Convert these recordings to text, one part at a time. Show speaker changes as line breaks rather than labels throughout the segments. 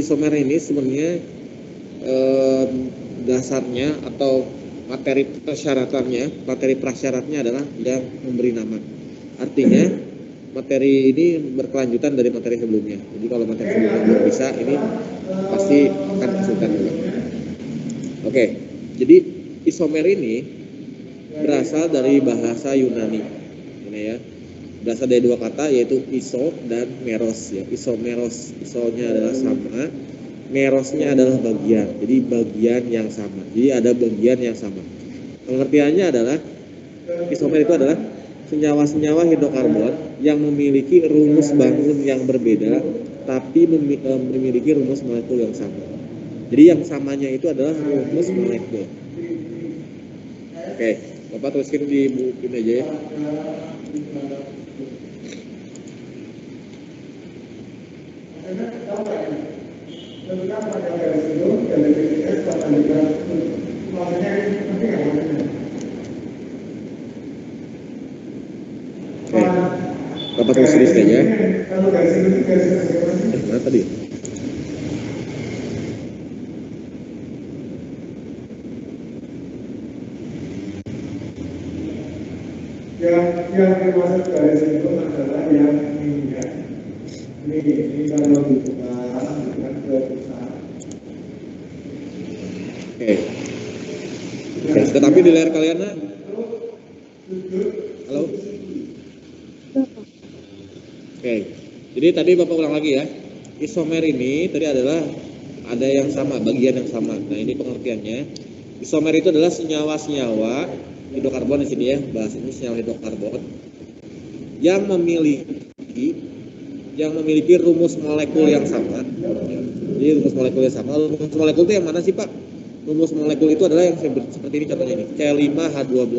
isomer ini sebenarnya dasarnya atau materi prasyaratnya adalah yang memberi nama. Artinya materi ini berkelanjutan dari materi sebelumnya. Jadi kalau materi sebelumnya belum bisa, ini pasti akan kesulitan juga. Oke, jadi isomer ini berasal dari bahasa Yunani. Ini ya, berasal dari dua kata yaitu iso dan meros ya. Isomeros, isonya adalah sama, merosnya adalah bagian. Jadi bagian yang sama. Jadi ada bagian yang sama. Pengertiannya adalah isomer itu adalah senyawa-senyawa hidrokarbon yang memiliki rumus bangun yang berbeda tapi memiliki rumus molekul yang sama. Jadi yang samanya itu adalah rumus molekul. Oke, Bapak tuliskan di buku ini aja ya. Oke, Bapak tulis di sini aja. Mana tadi?
Yang dimaksud garis itu adalah yang ini ya. Ini kalau dibuka dengan ke pusat.
Oke, tetapi di layar kalian, halo. Oke, jadi tadi Bapak ulang lagi ya. Isomer ini tadi adalah ada yang sama, bagian yang sama. Nah ini pengertiannya. Isomer itu adalah senyawa-senyawa hidrokarbon di sini ya, bahas ini senyawa hidrokarbon yang memiliki rumus molekul yang sama. Jadi rumus molekul yang sama. Rumus molekul itu yang mana sih Pak? Rumus molekul itu adalah yang seperti ini contohnya ini, C5H12.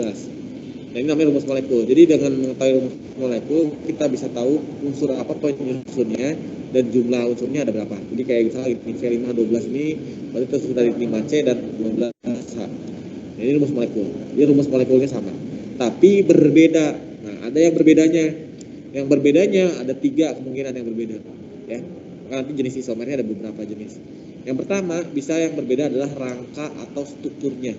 Nah ini namanya rumus molekul. Jadi dengan mengetahui rumus molekul kita bisa tahu unsur apa penyusunnya dan jumlah unsurnya ada berapa. Jadi kayak misalnya ini C5H12 ini berarti tersusun dari 5C dan 12H. Nah, ini rumus molekul. Jadi rumus molekulnya sama, tapi berbeda. Nah ada yang berbedanya. Yang berbedanya ada 3 kemungkinan yang berbeda. Ya, nanti jenis isomernya ada beberapa jenis. Yang pertama bisa yang berbeda adalah rangka atau strukturnya.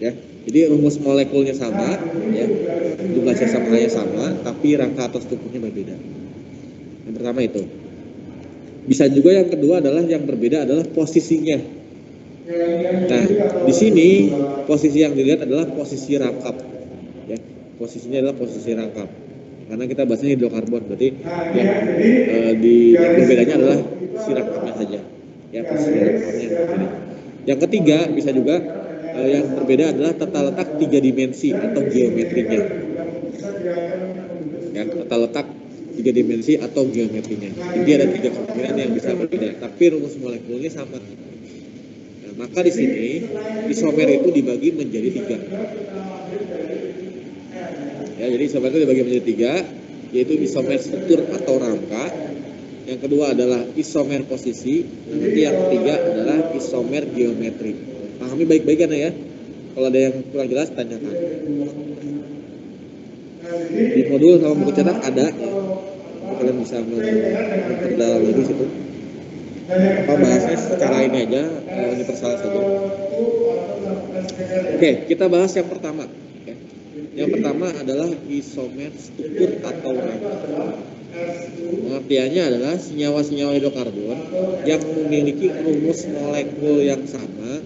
Ya, jadi rumus molekulnya sama, ya, jumlah C sama H-nya sama, tapi rangka atau strukturnya berbeda. Yang pertama itu. Bisa juga yang kedua adalah yang berbeda adalah posisinya. Nah, di sini posisi yang dilihat adalah posisi rangkap. Ya, posisinya adalah posisi rangkap. Karena kita bahasnya hidrokarbon, berarti yang berbedanya adalah si rangkapnya saja. Ya, posisi rangkapnya. Yang ketiga bisa juga yang berbeda adalah tata letak 3 dimensi atau geometrinya. Ya, tata letak 3 dimensi atau geometrinya. Jadi ada 3 kemungkinan yang bisa berbeda, tapi rumus molekulnya sama. Nah, maka di sini isomer itu dibagi menjadi 3. Ya, jadi isomer itu dibagi menjadi 3, yaitu isomer struktur atau rangka. Yang kedua adalah isomer posisi. Nanti yang ketiga adalah isomer geometri. Pahami baik-baik kan ya? Kalau ada yang kurang jelas tanyakan. Di modul sama buku cetak ada ya. Kalian bisa memperdalam lagi situ. Apa bahasnya secara ini aja, universal saja. Oke, kita bahas yang pertama. Oke. Yang pertama adalah isomer struktur atau rangka. Pengertiannya adalah senyawa-senyawa hidrokarbon yang memiliki rumus molekul yang sama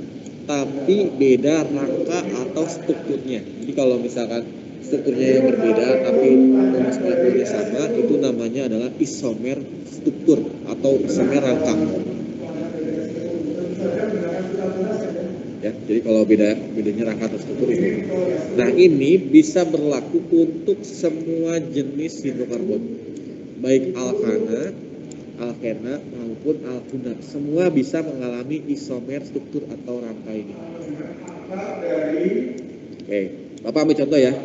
tapi beda rangka atau strukturnya. Jadi kalau misalkan strukturnya yang berbeda tapi rumus molekulnya sama, itu namanya adalah isomer struktur atau isomer rangka. Ya, jadi kalau bedanya rangka atau struktur itu. Nah, ini bisa berlaku untuk semua jenis hidrokarbon, baik alkana, alkena maupun alkunat. Semua bisa mengalami isomer struktur atau rangka ini. Oke, Bapak ambil contoh ya.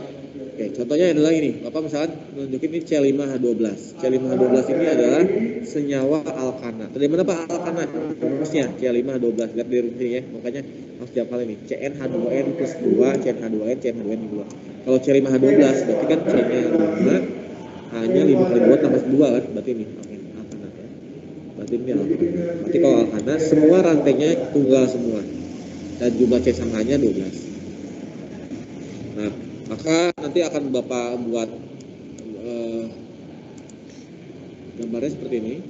Oke, contohnya adalah ini. Bapak misalkan menunjukin ini C5H12. C5H12 ini adalah senyawa alkana. Dari mana Pak alkana? Rumusnya C5H12. Lihat di rumus ini ya. Makanya harus tiap kali nih. CnH2n plus 2, CnH2n, CnH2n 2. Kalau C5H12 berarti kan C-nya 5, H-nya 5 kali 2 tambah 2 kan? Berarti ini alkana ya. Berarti berarti ini alkana. Berarti kalau alkana semua rantainya tunggal semua dan jumlah C sama H-nya 12. Nah, maka nanti akan Bapak buat gambarnya seperti ini.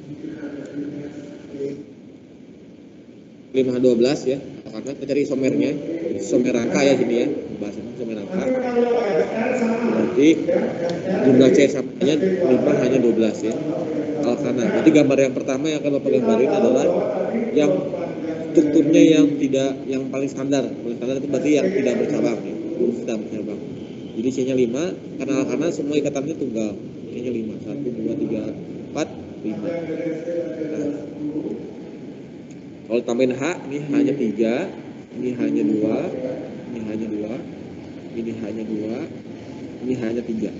512 ya, karena kita cari isomernya, isomer rangka ya sini ya, bahasanya isomer rangka. Berarti jumlah C samanya 5 hanya 12 ya, alkana. Berarti gambar yang pertama yang akan Bapak gambarin adalah yang strukturnya yang paling standar. Paling standar itu berarti yang tidak bercabang ya, tidak bercabang. Jadi C-nya 5, karena alkana semua ikatannya tunggal. C-nya 5, 1, 2, 3, 4, 5. Nah, kalau tambahin H, ini hanya 3, ini hanya 2, ini hanya 2, ini hanya 2, ini hanya 3.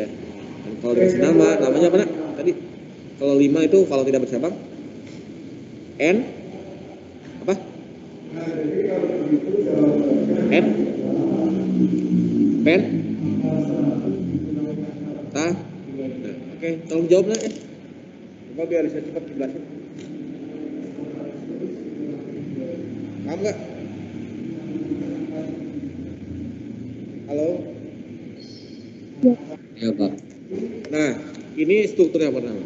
Ya. Dan kalau dikasih namanya apa nak? Tadi kalau 5 itu kalau tidak bercabang N apa? N pen ta. Nah, oke, tolong jawab nak ya. Coba biar saya cepat jelasin. Paham nggak? Halo? Ya Pak. Nah, ini struktur yang pertama.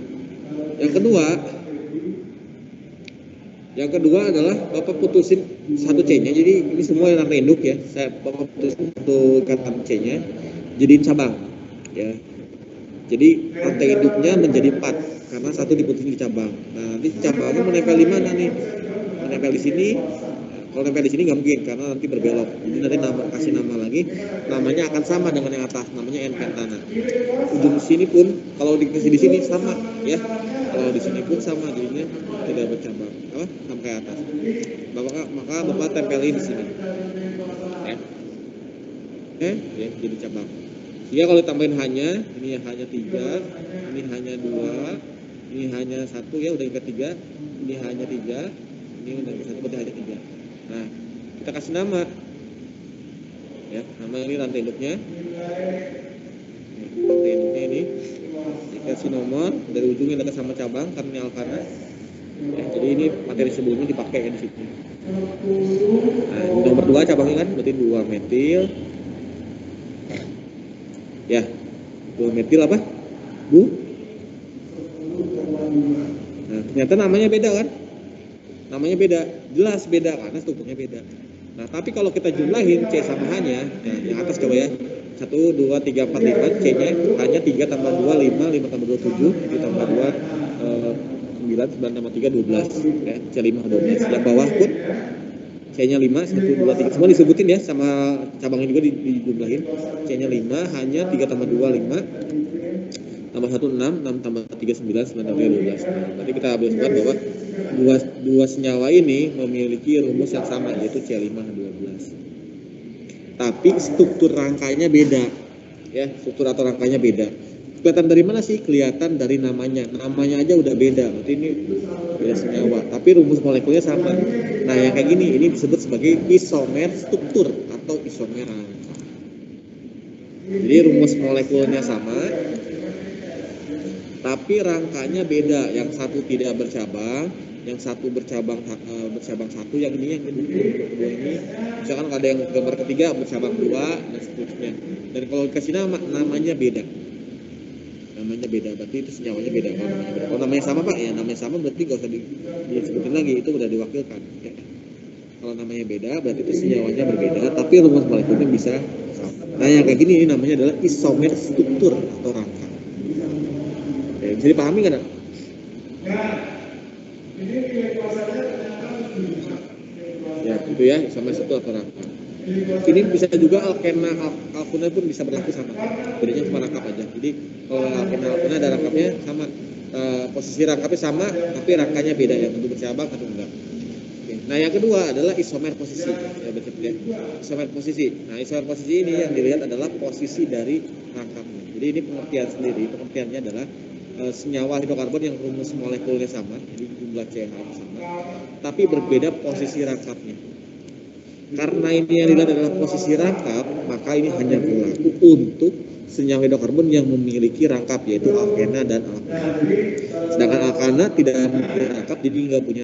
Yang kedua adalah Bapak putusin satu C-nya. Jadi ini semua yang rantai induk ya. Bapak putusin satu ikatan C-nya, jadiin cabang. Ya. Jadi rantai induknya menjadi 4 karena satu diputusin di cabang. Nah, nanti cabangnya menempel di mana nih? Menempel di sini. Kalau nempel di sini nggak mungkin karena nanti berbelok. Jadi nanti kasih nama lagi, namanya akan sama dengan yang atas, namanya N pentana. Ujung sini pun kalau dikasih di sini sama, ya. Kalau di sini pun sama, jadinya tidak bercabang, sampai atas. Maka Bapak tempelin di sini, ya. Ya, jadi cabang. Jika kalau ditambahin hanya, ini hanya 3, ini hanya 2, ini hanya 1 ya, udah ingat 3, ini hanya 3, ini udah ingat 1, berarti hanya 3. Nah, kita kasih nama, ya, nama ini rantai induknya. Rantai induknya ini dikasih nomor dari ujungnya dekat sama cabang karena ini alkana. Ya, jadi ini materi sebelumnya dipakai ya di situ. Nah, nomor 2 cabangnya kan berarti 2 metil. Ya, 2 metil apa? Nah, ternyata namanya beda kan? Namanya beda, jelas beda karena strukturnya beda. Nah, tapi kalau kita jumlahin C sama H-nya, ya, yang atas coba ya. 1, 2, 3, 4, 5, C-nya hanya 3 tambah 2, 5, 5 tambah 2, 7, ditambah 2, 9, 9 tambah 3, 12. Ya, C5, 12. Yang bawah pun C-nya 5, 1, 2, 3. Semua disebutin ya, sama cabangnya juga dijumlahin. C-nya 5, hanya 3 tambah 2, 5. Tambah 1, 6, 6 tambah 3, 9, 9 tambah 12. Nah, berarti kita ambil sebut bahwa dua senyawa ini memiliki rumus yang sama, yaitu C5H12. Tapi struktur rangkainya beda. Ya, struktur atau rangkainya beda. Kelihatan dari mana sih? Kelihatan dari namanya. Namanya aja udah beda, berarti ini beda senyawa. Tapi rumus molekulnya sama. Nah, yang kayak gini, ini disebut sebagai isomer struktur atau isomer rangka. Jadi rumus molekulnya sama, tapi rangkanya beda. Yang satu tidak bercabang, yang satu bercabang satu, yang ini kedua ini. Misalkan ada yang gambar ketiga bercabang 2 dan seterusnya. Dan kalau dikasih namanya beda. Namanya beda, berarti itu senyawanya beda. Kalau namanya sama Pak, ya namanya sama berarti gak usah disebutin lagi, itu udah diwakilkan. Ya. Kalau namanya beda, berarti itu senyawanya berbeda, tapi rumus molekulnya bisa sama. Nah, yang kayak gini ini namanya adalah isomer struktur atau rangka. Ya, bisa dipahami nggak? Ya, itu ya, isomer struktur atau rangka. Ini bisa juga alkena alkuna pun bisa berlaku sama. Bedanya cuma rangkap aja. Jadi kalau alkena ada rangkapnya sama, posisi rangkapnya sama, tapi rangkanya beda ya, untuk bercabang atau enggak. Oke. Nah, yang kedua adalah isomer posisi. Ya, betul ya. Isomer posisi. Nah, isomer posisi ini yang dilihat adalah posisi dari rangkapnya. Jadi ini pengertian sendiri. Pengertiannya adalah senyawa hidrokarbon yang rumus molekulnya sama, jadi jumlah CH sama, tapi berbeda posisi rangkapnya. Karena ini yang dilihat adalah posisi rangkap, maka ini hanya berlaku untuk senyawa hidrokarbon yang memiliki rangkap, yaitu alkena dan alkana. Sedangkan alkana tidak memiliki rangkap, jadi nggak punya